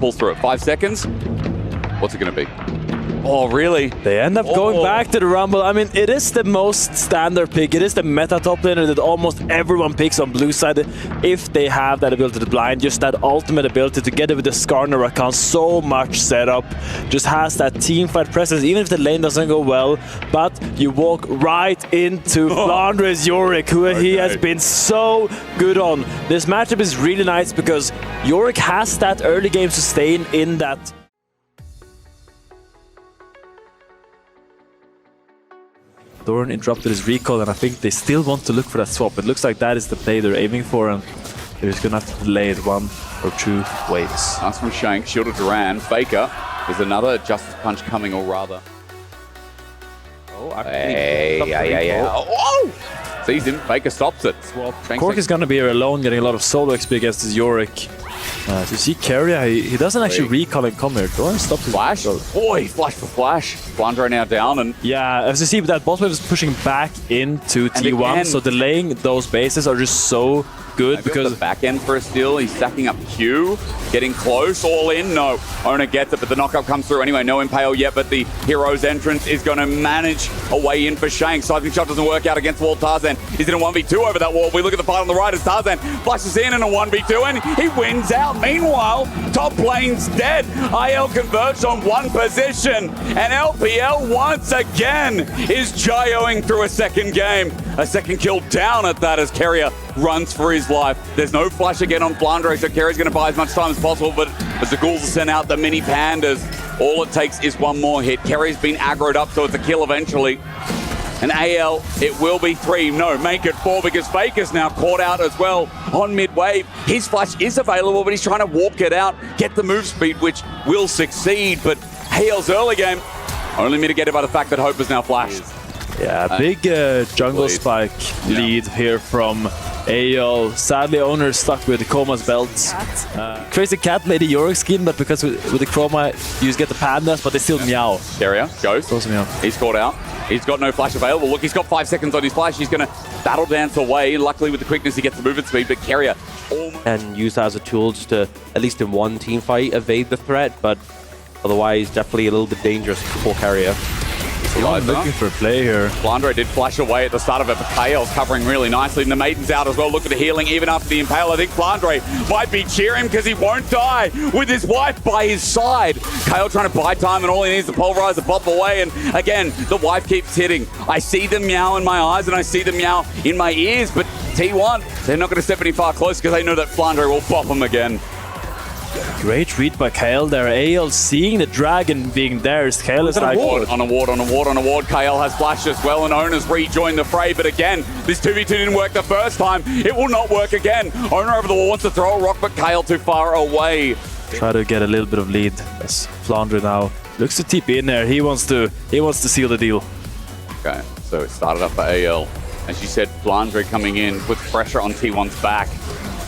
pulls through it. 5 seconds. What's it going to be? Oh, really? They end up going back to the Rumble. I mean, it is the most standard pick. It is the meta top laner that almost everyone picks on blue side if they have that ability to blind. Just that ultimate ability together with the Skarner account. So much setup. Just has that team fight presence, even if the lane doesn't go well. But you walk right into Flandre's Yorick, who he has been so good on. This matchup is really nice because Yorick has that early game sustain in that. Doran interrupted his recall, and I think they still want to look for that swap. It looks like that is the play they're aiming for, and they're just gonna have to delay it 1 or 2 waves. Nice from Shank, shield of Duran. Faker, there's another Justice Punch coming, or rather. Oh, oh! Sees him, Faker stops it. Cork is gonna be here alone, getting a lot of solo XP against his Yorick. So you see Keria, he doesn't actually recall and come here. Doran stops his flash. Oh, he flashed for flash. Flandre now down, and yeah, as you see, that boss wave is pushing back into T1, so delaying those bases are just so good because the back end for a steal. He's stacking up Q, getting close, all in. No, Ona gets it, but the knockup comes through anyway. No impale yet, but the hero's entrance is going to manage a way in for Shank. Seismic shot doesn't work out against wall. Tarzan is in a 1v2 over that wall. We look at the part on the right as Tarzan flashes in a 1v2 and he wins out. Meanwhile, top lane's dead. IL converts on one position, and LPL once again is gyroing through a second game. A second kill down at that as Keria runs for his life. There's no flash again on Flandre, so Keria's going to buy as much time as possible, but as the ghouls are sent out, the mini pandas, all it takes is one more hit. Keria's been aggroed up, so it's a kill eventually. And AL, it will be 3. No, make it 4 because Faker's now caught out as well on mid-wave. His flash is available, but he's trying to walk it out, get the move speed, which will succeed. But AL's early game, only mitigated by the fact that Hope is now flashed. Yeah, big jungle spike lead here from AL. Sadly, owner stuck with the Chroma's belt. Crazy Cat made a Yorick skin, but because with the Chroma, you just get the pandas, but they still meow. Keria goes. He's caught out. He's got no flash available. Look, he's got 5 seconds on his flash. He's going to battle dance away. Luckily, with the quickness, he gets the movement speed, but Keria and use that as a tool just to, at least in one team fight, evade the threat, but otherwise, definitely a little bit dangerous for Keria. Looking for a play here. Flandre did flash away at the start of it, but Kale's covering really nicely, and the Maiden's out as well. Look at the healing, even after the Impale. I think Flandre might be cheering because he won't die with his wife by his side. Kale trying to buy time, and all he needs is to pulverize the pop away, and again, the wife keeps hitting. I see the meow in my eyes, and I see the meow in my ears, but T1, they're not going to step any far close because they know that Flandre will pop him again. Great read by Kale there. AL seeing the dragon being there. Kale is like... On a ward. Kale has flash as well, and Ona's rejoined the fray. But again, this 2v2 didn't work the first time. It will not work again. Ona over the wall wants to throw a rock, but Kale too far away. Try to get a little bit of lead as Flandre now looks to TP in there. He wants to seal the deal. Okay, so it started up for AL. As you said, Flandre coming in, puts pressure on T1's back.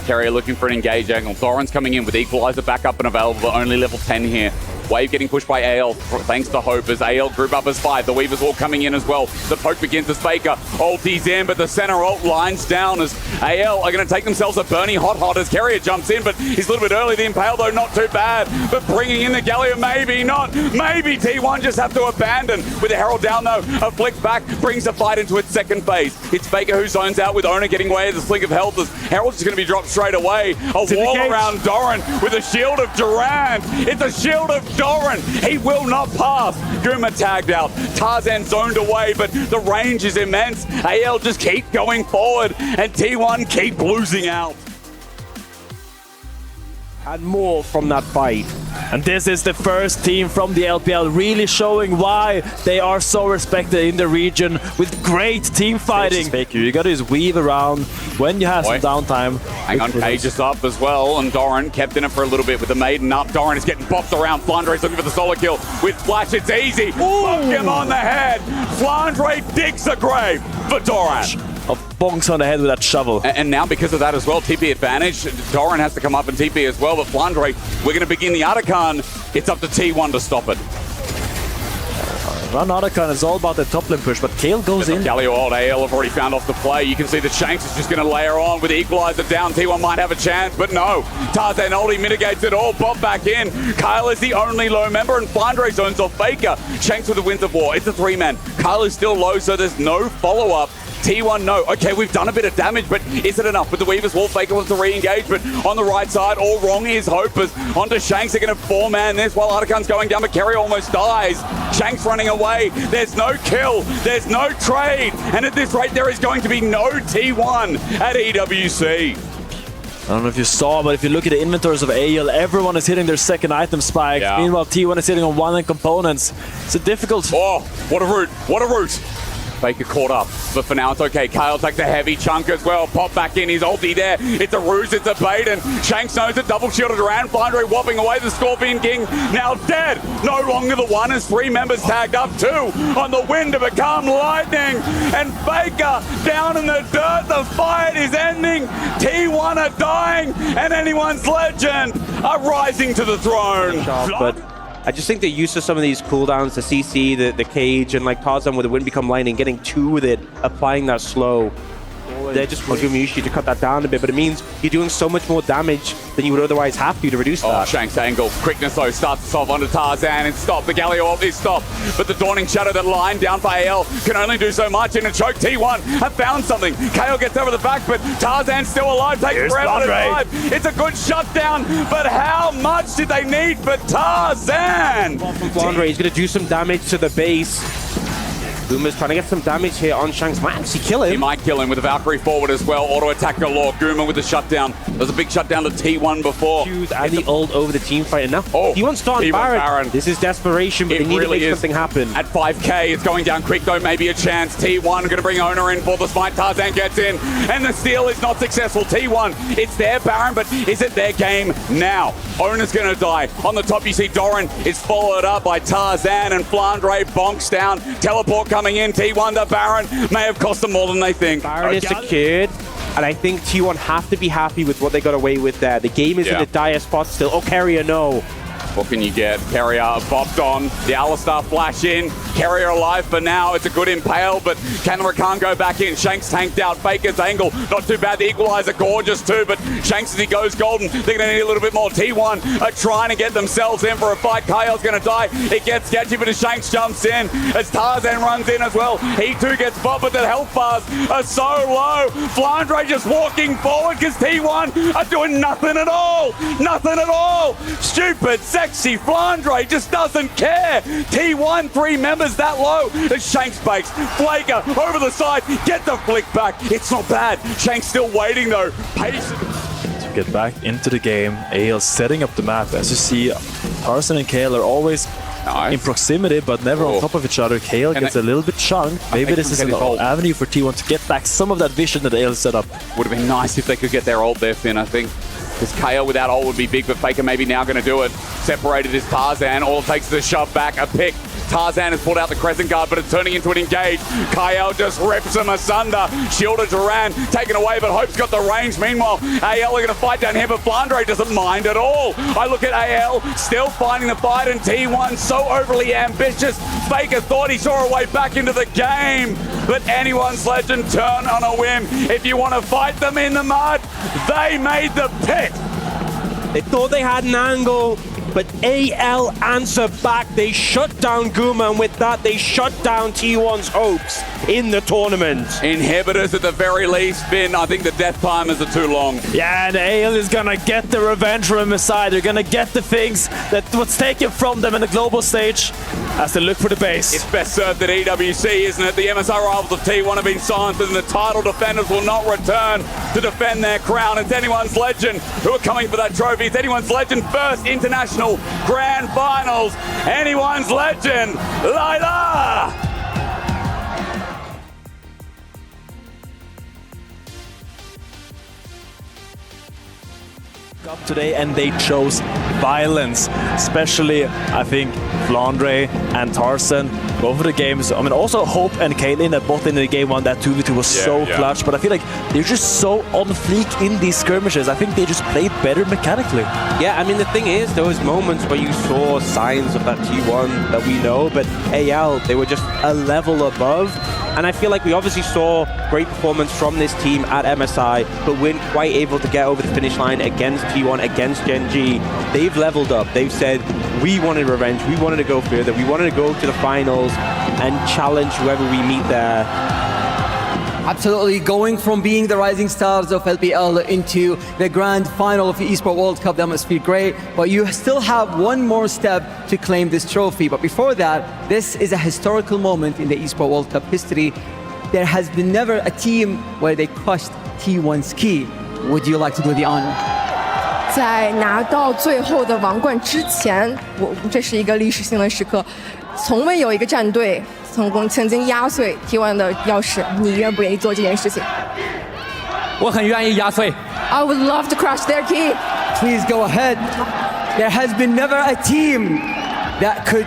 Keria looking for an engage angle. Doran's coming in with Equalizer back up and available, but only level 10 here. Wave getting pushed by AL, thanks to Hope, as AL group up as 5. The Weaver's all coming in as well. The poke begins as Faker. Ulti's in, but the center ult lines down as AL are going to take themselves a Bernie hot as Keria jumps in, but he's a little bit early. The Impale, though, not too bad. But bringing in the Galio, maybe not. Maybe T1 just have to abandon. With the Herald down, though, a flick back brings the fight into its second phase. It's Faker who zones out with Ona getting away as a sling of health as Herald's just going to be dropped straight away. A wall around Doran with a shield of Durant. It's a shield of Doran. He will not pass. Guma tagged out. Tarzan zoned away, but the range is immense. AL just keep going forward, and T1 keep losing out. And more from that fight. And this is the first team from the LPL really showing why they are so respected in the region with great team fighting. You got to just weave around when you have some downtime. Hang on, Cage is up as well, and Doran kept in it for a little bit with the Maiden up. Doran is getting bopped around. Flandre's looking for the solo kill with Flash. It's easy. Bonk him on the head. Flandre digs a grave for Doran. Bonks on the head with that shovel. And now because of that as well, TP advantage. Doran has to come up and TP as well, but Flandre, we're going to begin the Atakan. It's up to T1 to stop it. Run Otacon is all about the top lane push, but Kale goes in. Galio old AL have already found off the play. You can see that Shanks is just going to layer on with the equalizer down. T1 might have a chance, but no. Tarzan ulti mitigates it all. Bob back in. Kyle is the only low member, and Flandre zones off Faker. Shanks with the Winds of War. It's a 3-man. Kyle is still low, so there's no follow-up. T1, no. Okay, we've done a bit of damage, but is it enough? With the Weaver's Wall, Faker wants to re-engage, but on the right side, all wrong is Hope. As onto Shanks, they're going to 4-man this while Otacon's going down, but Kerry almost dies. Shanks running away. There's no kill. There's no trade. And at this rate, there is going to be no T1 at EWC. I don't know if you saw, but if you look at the inventories of AL, everyone is hitting their second item spike. Yeah. Meanwhile, T1 is hitting on one components. It's a difficult... Oh, what a route. What a route. Faker caught up, but for now it's okay. Kyle takes a heavy chunk as well. Pop back in, his ulti there. It's a ruse, it's a bait, and Shanks knows it. Double shielded around. Flandre whopping away. The Scorpion King now dead. No longer the one as 3 members tagged up. 2 on the wind to become lightning. And Faker down in the dirt. The fight is ending. T1 are dying, and anyone's legend are rising to the throne. But I just think the use of some of these cooldowns, the CC, the cage, and like Tarzan with the wind become lightning, getting 2 with it, applying that slow. They're just giving you to cut that down a bit, but it means you're doing so much more damage than you would otherwise have to reduce that. Shanks angle. Quickness though starts us off onto Tarzan and stop. The Galio ult is stopped, but the Dawning Shadow that line down for AL can only do so much in a choke. T1 have found something. Kale gets over the back, but Tarzan's still alive. Takes forever to drive. It's a good shutdown, but how much did they need for Tarzan? Flandre, he's going to do some damage to the base. Guma's trying to get some damage here on Shanks. Might actually kill him. He might kill him with a Valkyrie forward as well. Auto attack galore. Guma with the shutdown. There's a big shutdown to T1 before. And the ult over the team fight. And now T1 starting Baron. This is desperation, but they need to make something happen. At 5k, it's going down quick though. Maybe a chance. T1 going to bring Owner in for the smite. Tarzan gets in, and the steal is not successful. T1, it's their Baron, but is it their game now? Owner's going to die. On the top, you see Doran is followed up by Tarzan, and Flandre bonks down. Teleport coming in. T1 the Baron may have cost them more than they think. Baron is secured, and I think T1 have to be happy with what they got away with there. The game is in a dire spot still. Oh, Carrier, no. What can you get? Carrier bopped on. The Alistar flash in. Carrier alive for now. It's a good impale, but Canada can't go back in. Shanks tanked out. Faker's angle. Not too bad. The equalizer gorgeous too, but Shanks as he goes golden. They're going to need a little bit more. T1 are trying to get themselves in for a fight. Kyle's going to die. It gets sketchy, but as Shanks jumps in, as Tarzan runs in as well, he too gets bopped, but the health bars are so low. Flandre just walking forward because T1 are doing nothing at all. Nothing at all. Stupid, sexy Flandre just doesn't care. T1, 3 members that low as Shanks bakes. Flaker over the side, get the flick back. It's not bad. Shanks still waiting though. Patient. To get back into the game, AL setting up the map. As you see, Tarzan and Kale are always in proximity, but never on top of each other. Kale gets a little bit chunked. Maybe this is an avenue for T1 to get back some of that vision that AL set up. Would have been nice if they could get their ult there, Finn, I think. Because KO without ult would be big, but Faker maybe now going to do it. Separated is Tarzan. All it takes is a shove back, a pick. Tarzan has pulled out the Crescent Guard, but it's turning into an engage. Kyle just rips him asunder. Shielded Duran, taken away, but Hope's got the range. Meanwhile, AL are going to fight down here, but Flandre doesn't mind at all. I look at AL, still finding the fight, and T1 so overly ambitious. Faker thought he saw a way back into the game, but anyone's legend turn on a whim. If you want to fight them in the mud, they made the pick. They thought they had an angle, but AL answered back. They shut down Guma, and with that, they shut down T1's hopes in the tournament. Inhibitors at the very least, Finn. I think the death timers are too long. Yeah, and AL is gonna get the revenge from his side. They're gonna get the things that was taken from them in the global stage as they look for the base. It's best served at EWC, isn't it? The MSR rivals of T1 have been silenced, and the title defenders will not return to defend their crown. It's anyone's legend who are coming for that trophy. It's anyone's legend first international grand finals. Anyone's legend, Lila! up today and they chose violence, especially I think Flandre and Tarzan, both of the games. I mean, also Hope and Caitlyn that both in the game one, that 2v2 was so clutch, but I feel like they're just so on fleek in these skirmishes. I think they just played better mechanically. Yeah, I mean, the thing is, those moments where you saw signs of that T1 that we know, but AL, they were just a level above. And I feel like we obviously saw great performance from this team at MSI, but weren't quite able to get over the finish line against T1, against Gen G. They've leveled up. They've said, we wanted revenge, we wanted to go further, we wanted to go to the finals and challenge whoever we meet there. Absolutely, going from being the rising stars of LPL into the grand final of the Esports World Cup, that must feel great. But you still have one more step to claim this trophy. But before that, this is a historical moment in the Esports World Cup history. There has been never a team where they crushed T1 Ski. Would you like to do the honor? 在拿到最后的王冠之前，这是一个历史性的时刻，从未有一个战队曾经压碎 T1 的钥匙，你愿不愿意做这件事情？我很愿意压碎。I would love to crush their key. Please go ahead. There has been never a team that could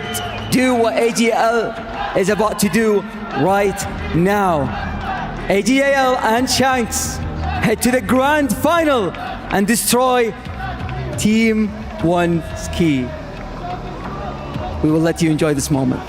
do what AGL is about to do right now. AGL and Shanks head to the grand final and destroy Team 1 Ski. We will let you enjoy this moment.